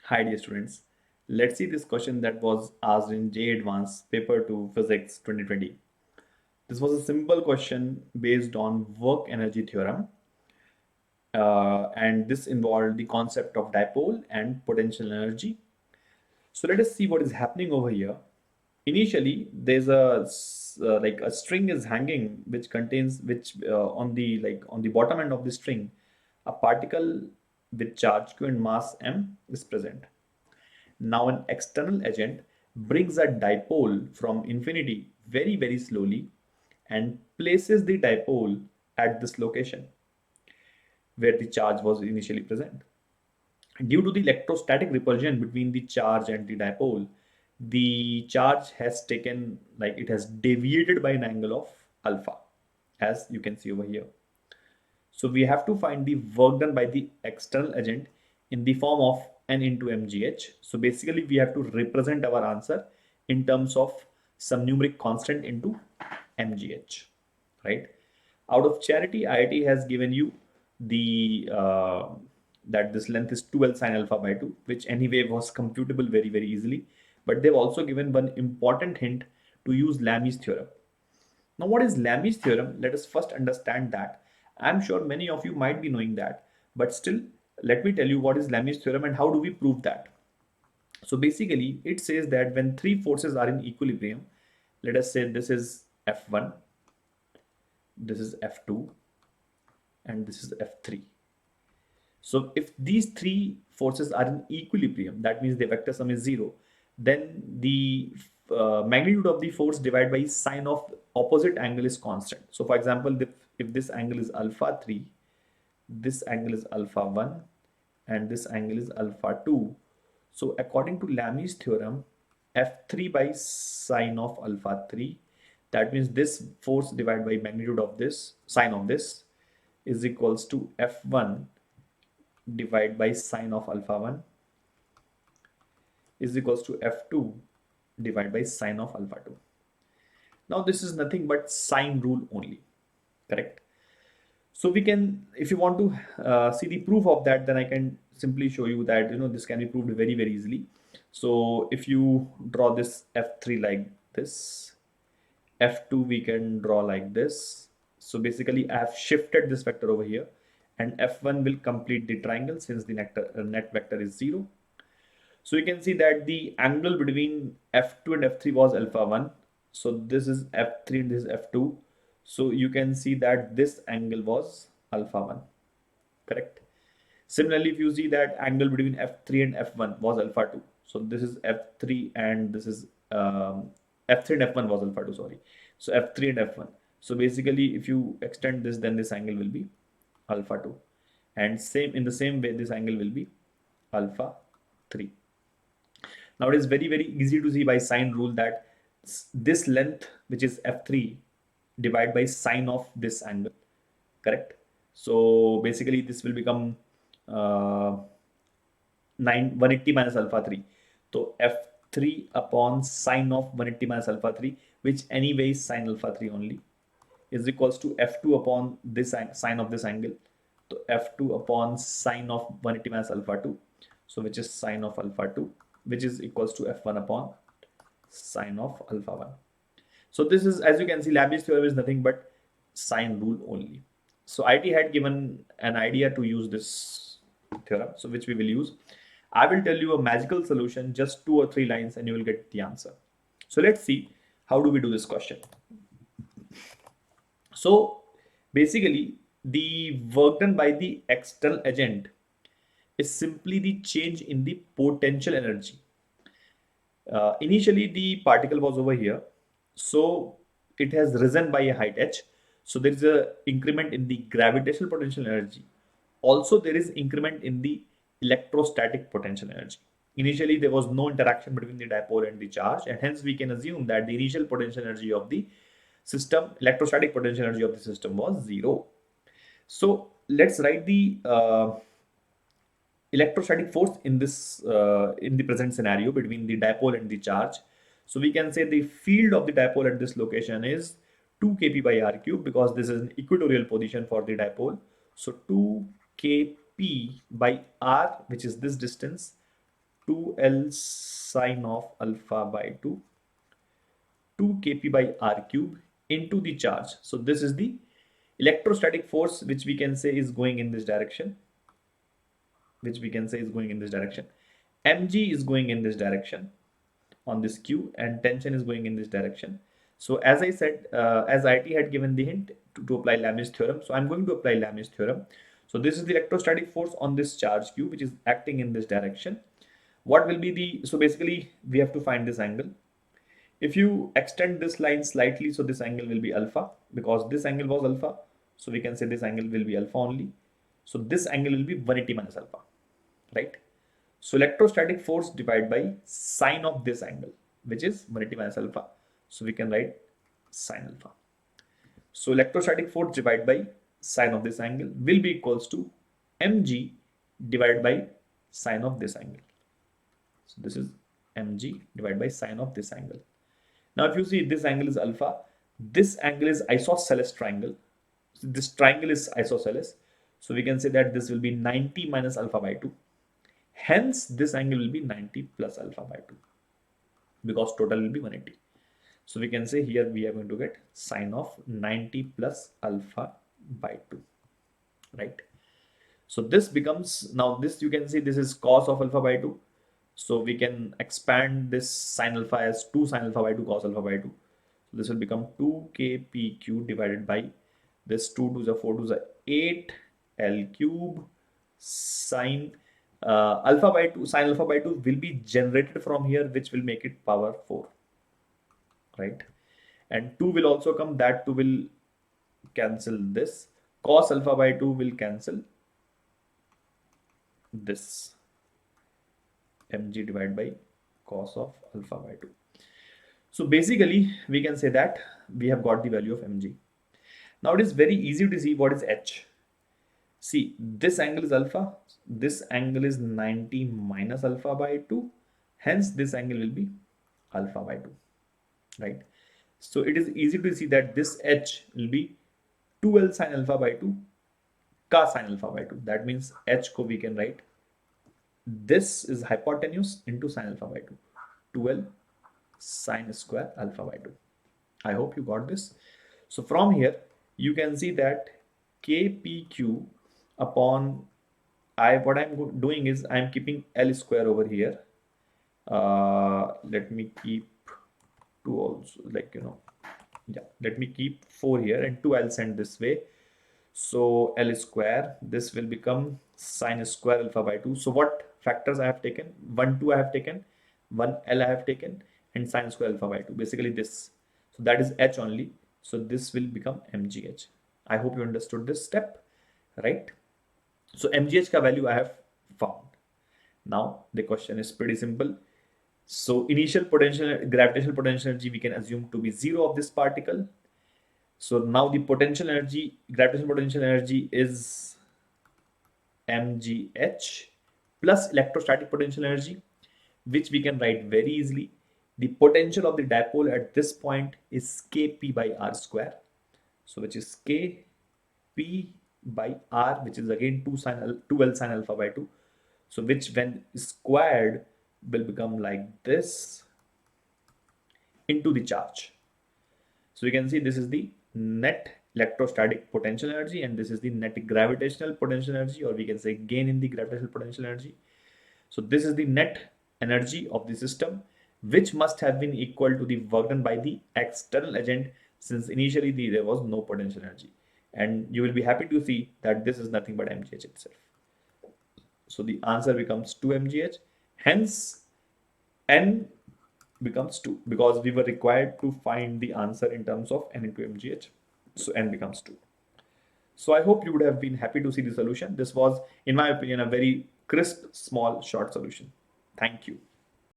Hi dear students, let's see this question that was asked in JEE Advanced Paper 2 Physics 2020. This was a simple question based on work energy theorem and this involved the concept of dipole and potential energy. So let us see what is happening over here. Initially, there's like a string is hanging which contains on the bottom end of the string, a particle with charge q and mass m is present. Now an external agent brings a dipole from infinity very slowly and places the dipole at this location where the charge was initially present. Due to the electrostatic repulsion between the charge and the dipole, the charge has taken, like it has deviated by an angle of alpha, as you can see over here. So we have to find the work done by the external agent in the form of n into mgh. So basically we have to represent our answer in terms of some numeric constant into mgh, right? Out of charity, IIT has given you the that this length is 2L sine alpha by 2, which anyway was computable very easily. But they've also given one important hint to use Lami's theorem. Now, what is Lami's theorem? Let us first understand that. I'm sure many of you might be knowing that, but still, let me tell you what is Lami's theorem and how do we prove that. So basically, it says that when three forces are in equilibrium, let us say this is F1, this is F2, and this is F3. So if these three forces are in equilibrium, that means the vector sum is 0, then the magnitude of the force divided by sine of opposite angle is constant. So for example, if this angle is alpha 3, this angle is alpha 1, and this angle is alpha 2. So according to Lami's theorem, F3 by sine of alpha 3, that means this force divided by magnitude of this, sine of this, is equals to F1 divided by sine of alpha 1 is equals to F2 divided by sine of alpha 2. Now this is nothing but sine rule only, correct? So we can, if you want to see the proof of that, then I can simply show you that this can be proved very easily. So if you draw this F3 like this, F2 we can draw like this. So basically I have shifted this vector over here, and F1 will complete the triangle since the net vector is 0. So you can see that the angle between F2 and F3 was alpha 1. So this is F3 and this is F2. So you can see that this angle was alpha 1, correct? Similarly, if you see that angle between F3 and F1 was alpha 2. So this is F3 and this is F3 and F1 was alpha 2, sorry. So F3 and F1. So basically, if you extend this, then this angle will be alpha 2. And same in the same way, this angle will be alpha 3. Now it is very easy to see by sine rule that this length, which is F3, divide by sine of this angle, correct? So basically this will become 180 minus alpha 3. So F3 upon sine of 180 minus alpha 3, which anyway is sine alpha 3 only, is equals to F2 upon this sine of this angle. So F2 upon sine of 180 minus alpha 2, so which is sine of alpha 2, which is equals to F1 upon sine of alpha 1. So this is, as you can see, Lami's theorem is nothing but sine rule only. So IT had given an idea to use this theorem, so which we will use. I will tell you a magical solution, just 2 or 3 lines, and you will get the answer. So let's see how do we do this question. So basically, the work done by the external agent is simply the change in the potential energy. Initially, the particle was over here, so it has risen by a height h. So there is a increment in the gravitational potential energy. Also, there is increment in the electrostatic potential energy. Initially, there was no interaction between the dipole and the charge, and hence we can assume that the initial potential energy of the system, electrostatic potential energy of the system, was 0. So let's write the electrostatic force in this in the present scenario between the dipole and the charge. So we can say the field of the dipole at this location is 2 kp by r cube, because this is an equatorial position for the dipole. So 2 kp by r, which is this distance, 2L sine of alpha by 2 2 kp by r cube into the charge. So this is the electrostatic force which we can say is going in this direction, mg is going in this direction on this q, and tension is going in this direction. So as I said, as IT had given the hint to apply Lami's theorem, so I'm going to apply Lami's theorem. So this is the electrostatic force on this charge q which is acting in this direction. What will be the, so basically we have to find this angle. If you extend this line slightly, so this angle will be alpha, because this angle was alpha, so we can say this angle will be alpha only. So this angle will be 180 minus alpha, right? So electrostatic force divided by sine of this angle, which is 180 minus alpha. So we can write sine alpha. So electrostatic force divided by sine of this angle will be equals to mg divided by sine of this angle. So this is mg divided by sine of this angle. Now if you see this angle is alpha, this angle is isosceles triangle. So this triangle is isosceles. So we can say that this will be 90 minus alpha by 2. Hence this angle will be 90 plus alpha by 2, because total will be 180. So we can say here we are going to get sine of 90 plus alpha by 2, right? So this becomes, now this you can see this is cos of alpha by 2. So we can expand this sine alpha as 2 sine alpha by 2 cos alpha by 2. So this will become 2kpq divided by this 2 to the 4 to the 8 L cube sine alpha by 2, sine alpha by 2 will be generated from here, which will make it power 4, right? And 2 will also come, that 2 will cancel this, cos alpha by 2 will cancel this, mg divided by cos of alpha by 2. So basically we can say that we have got the value of mg. Now it is very easy to see what is h. See, this angle is alpha, this angle is 90 minus alpha by 2, hence this angle will be alpha by 2, right? So it is easy to see that this h will be 2L sine alpha by 2 cos sine alpha by 2. That means h ko we can write, this is hypotenuse into sine alpha by 2, 2L sine square alpha by 2. I hope you got this. So from here you can see that kpq upon what I'm doing is I'm keeping L square over here. Let me keep 2 also, like, yeah, let me keep 4 here and 2 I'll send this way. So L square, this will become sine square alpha by 2. So what factors I have taken? 1 2 I have taken, 1 L I have taken, and sine square alpha by 2, basically this. So that is h only. So this will become mgh. I hope you understood this step, right? So mgh ka value I have found. Now the question is pretty simple. So initial potential, gravitational potential energy we can assume to be 0 of this particle. So now the potential energy, gravitational potential energy is mgh plus electrostatic potential energy, which we can write very easily. The potential of the dipole at this point is kp by r square. So which is kp by r, which is again 2L sine alpha by 2. So which when squared will become like this into the charge. So you can see this is the net electrostatic potential energy, and this is the net gravitational potential energy, or we can say gain in the gravitational potential energy. So this is the net energy of the system, which must have been equal to the work done by the external agent, since initially there was no potential energy. And you will be happy to see that this is nothing but mgh itself. So the answer becomes 2 mgh. Hence n becomes 2, because we were required to find the answer in terms of n into mgh. So n becomes 2. So I hope you would have been happy to see the solution. This was, in my opinion, a very crisp, small, short solution. Thank you.